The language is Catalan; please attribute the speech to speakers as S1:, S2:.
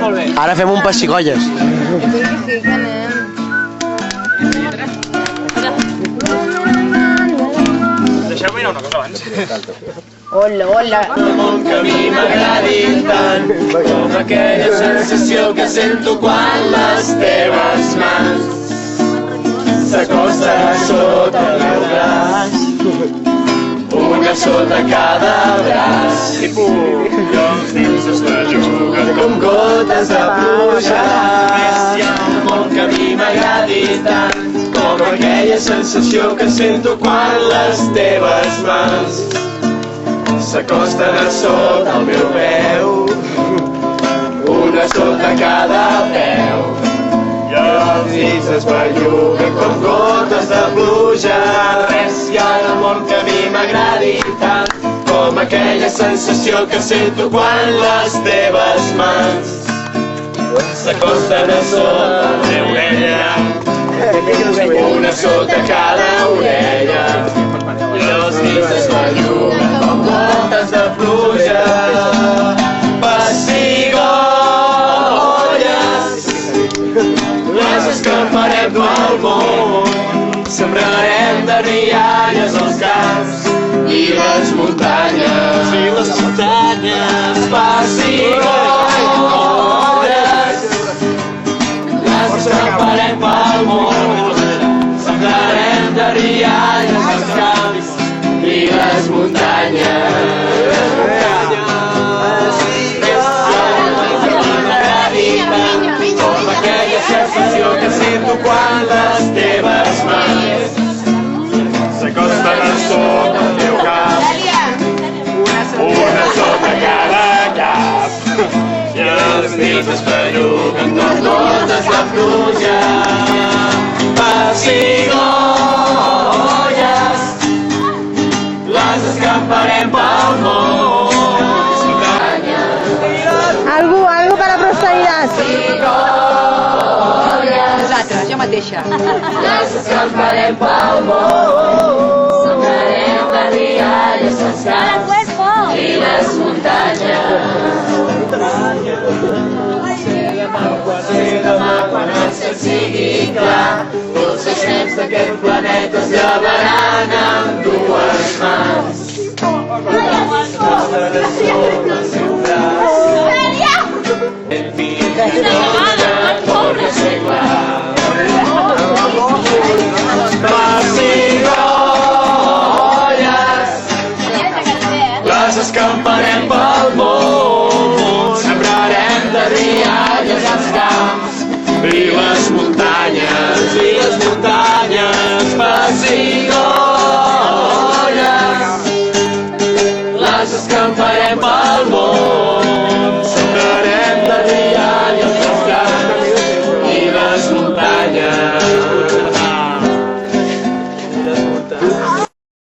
S1: Ara fem un pessigolles.
S2: Sí, que anem.
S3: Deixeu-me mirar una cosa abans.
S2: Hola, hola.
S4: El món que a mi m'agradi tant, com aquella sensació que sento quan les teves mans s'acosten a sota el meu braç, una sota cada braç, i els dits es belluguen com gotes de pluja. Hi ha un món que a mi m'agradi tant, com aquella sensació que sento quan les teves mans s'acosten a sota el meu peu, una sota cada peu, i els dits es belluguen com gotes de pluja. Res hi ha en el món que a mi m'agradi tant, com aquella sensació que sento quan les teves mans s'acosten a sota la meva orella, una sota cada orella, i els dits es belluguen com gotes de pluja. Pessigolles, les escamparem pel món, sembrarem de rialles els camps i les muntanyes. Pessigolles, les escamparem pel món, sembrarem de rialles els camps i les muntanyes. Com aquella sensació que sento quan les teves mans s'acosten a sota el teu cap, una sota cada cap, i els dits es belluguen com gotes de pluja. Pessigolles, les escamparem pel món.
S2: Algú per la prosperitat.
S5: Nosaltres, jo mateixa.
S4: Les escamparem pel món, sembrarem de rialles els camps i les muntanyes. Demà quan el cel sigui clar, tots els nens d'aquest planeta es llevaran amb dues mans. Pessigolles, les escamparem pel món, sembrarem de rialles els camps i les muntanyes, Pessigolles, les escamparem pel món.